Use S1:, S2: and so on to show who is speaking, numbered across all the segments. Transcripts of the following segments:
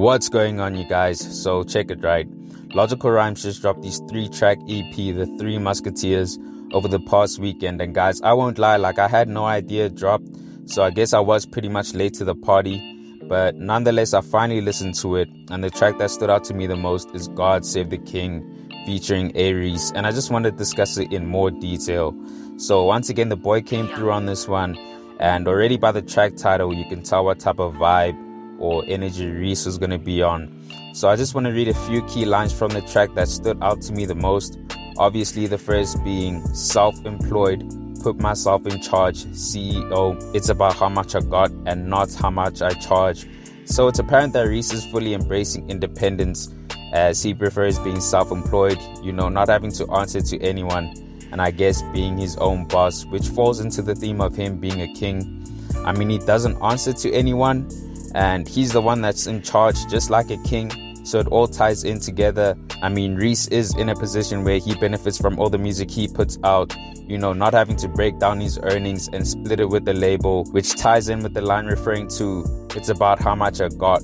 S1: What's going on, you guys? So check it right. Logical Rhymes just dropped this 3-track EP, the Three Musketeers, over the past weekend. And guys, I won't lie, I had no idea it dropped. So I guess I was pretty much late to the party. But nonetheless, I finally listened to it. And the track that stood out to me the most is God Save the King, featuring A-Reece. And I just wanted to discuss it in more detail. So once again, the boy came through on this one. And already by the track title, you can tell what type of vibe or energy Reece was going to be on. So I just want to read a few key lines from the track that stood out to me the most. Obviously, the first being self-employed, put myself in charge, CEO. It's about how much I got and not how much I charge. So it's apparent that Reece is fully embracing independence, as he prefers being self-employed, not having to answer to anyone, and I guess being his own boss, which falls into the theme of him being a king. I mean, he doesn't answer to anyone, and he's the one that's in charge, just like a king. So it all ties in together. I mean, Reece is in a position where he benefits from all the music he puts out, not having to break down his earnings and split it with the label, which ties in with the line referring to, it's about how much I got.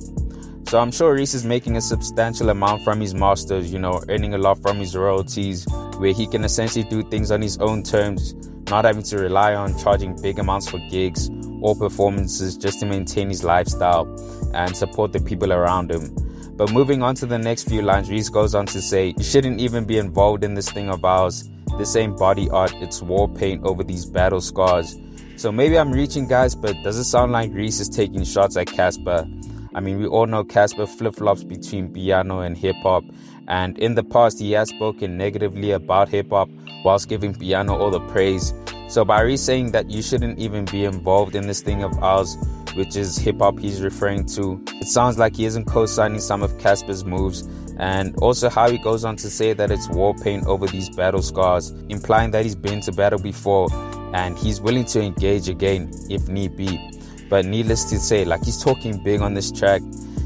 S1: So I'm sure Reece is making a substantial amount from his masters, earning a lot from his royalties, where he can essentially do things on his own terms, not having to rely on charging big amounts for gigs or performances just to maintain his lifestyle and support the people around him. But moving on to the next few lines, Reece goes on to say, you shouldn't even be involved in this thing of ours. This ain't body art, it's war paint over these battle scars. So maybe I'm reaching, guys, but does it sound like Reece is taking shots at Cassper? I mean, we all know Cassper flip-flops between piano and hip-hop, and in the past he has spoken negatively about hip-hop whilst giving piano all the praise. So by Reece saying that you shouldn't even be involved in this thing of ours, which is hip-hop he's referring to, it sounds like he isn't co-signing some of Cassper's moves, and also how he goes on to say that it's war paint over these battle scars, implying that he's been to battle before and he's willing to engage again if need be. But needless to say, he's talking big on this track.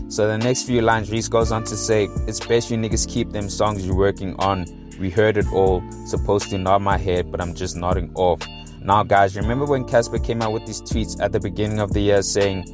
S1: So the next few lines, Reece goes on to say, it's best you niggas keep them songs you're working on. We heard it all, supposed to nod my head, but I'm just nodding off. Now guys, remember when Cassper came out with these tweets at the beginning of the year saying,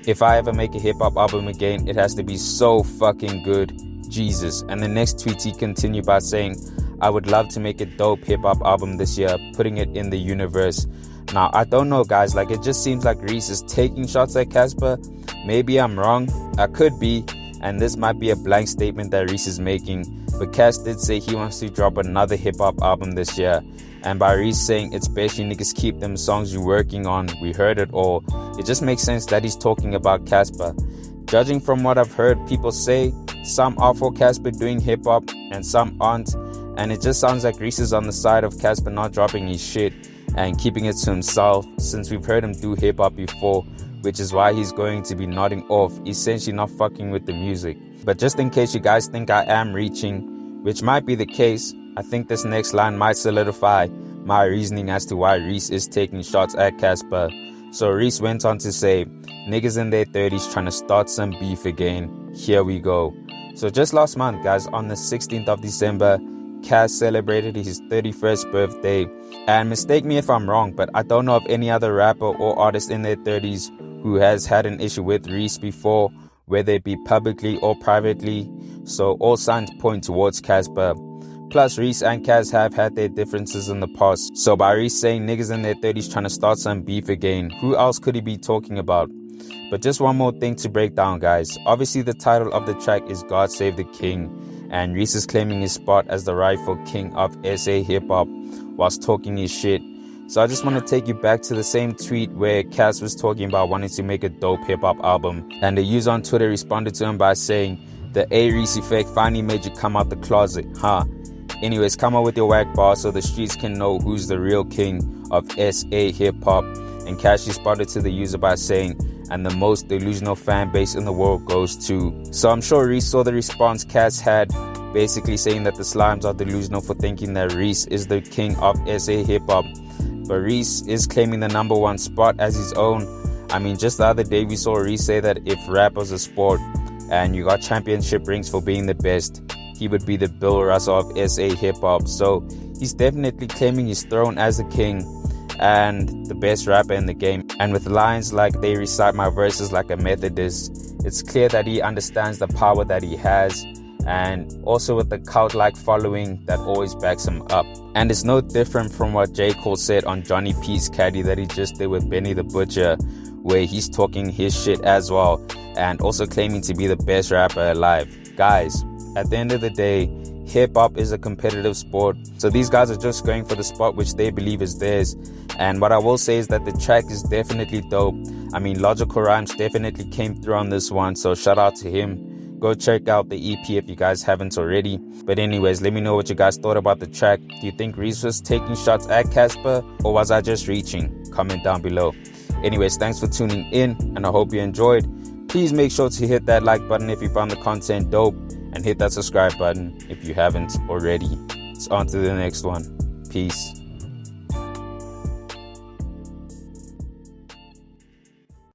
S1: if I ever make a hip-hop album again, it has to be so fucking good, Jesus. And the next tweet he continued by saying, I would love to make a dope hip-hop album this year, putting it in the universe. Now, I don't know, guys, it just seems like Reece is taking shots at Cassper. Maybe I'm wrong, I could be, and this might be a blank statement that Reece is making, but Cass did say he wants to drop another hip-hop album this year, and by Reece saying it's best you niggas keep them songs you're working on, we heard it all, it just makes sense that he's talking about Cassper. Judging from what I've heard people say, some are for Cassper doing hip-hop and some aren't, and it just sounds like Reece is on the side of Cassper not dropping his shit and keeping it to himself, since we've heard him do hip-hop before, which is why he's going to be nodding off, essentially not fucking with the music. But just in case you guys think I am reaching, which might be the case, I think this next line might solidify my reasoning as to why Reece is taking shots at Cassper. So Reece went on to say, niggas in their 30s trying to start some beef again, here we go. So just last month, guys, on the 16th of December, Cass celebrated his 31st birthday, and mistake me if I'm wrong, but I don't know of any other rapper or artist in their 30s who has had an issue with Reece before, whether it be publicly or privately, so all signs point towards Cassper. Plus, Reece and Cass have had their differences in the past, so by Reece saying niggas in their 30s trying to start some beef again, who else could he be talking about? But just one more thing to break down, guys. Obviously, the title of the track is God Save the King, and Reece is claiming his spot as the rightful king of SA hip-hop whilst talking his shit. So I just want to take you back to the same tweet where Cass was talking about wanting to make a dope hip-hop album, and the user on Twitter responded to him by saying, the A-Reece effect finally made you come out the closet, huh? Anyways, come out with your whack bar so the streets can know who's the real king of SA hip-hop. And Cass responded to the user by saying, and the most delusional fan base in the world goes to. So I'm sure Reece saw the response Cass had, basically saying that the slimes are delusional for thinking that Reece is the king of SA hip-hop. But Reece is claiming the #1 spot as his own. I mean, just the other day we saw Reece say that if rap was a sport and you got championship rings for being the best, he would be the Bill Russell of SA hip-hop. So he's definitely claiming his throne as the king. and the best rapper in the game. And with lines like "they recite my verses like a Methodist," it's clear that he understands the power that he has, and also with the cult-like following that always backs him up. And it's no different from what J. Cole said on Johnny P's Caddy that he just did with Benny the Butcher, where he's talking his shit as well and also claiming to be the best rapper alive. Guys, at the end of the day, hip-hop is a competitive sport, so these guys are just going for the spot which they believe is theirs. And what I will say is that the track is definitely dope. I mean, Logical Rhymes definitely came through on this one, so shout out to him. Go check out the EP if you guys haven't already. But anyways, let me know what you guys thought about the track. Do you think Rhymez was taking shots at Cassper, or was I just reaching? Comment down below. Anyways, thanks for tuning in, and I hope you enjoyed. Please make sure to hit that like button if you found the content dope, and hit that subscribe button if you haven't already. It's on to the next one. Peace.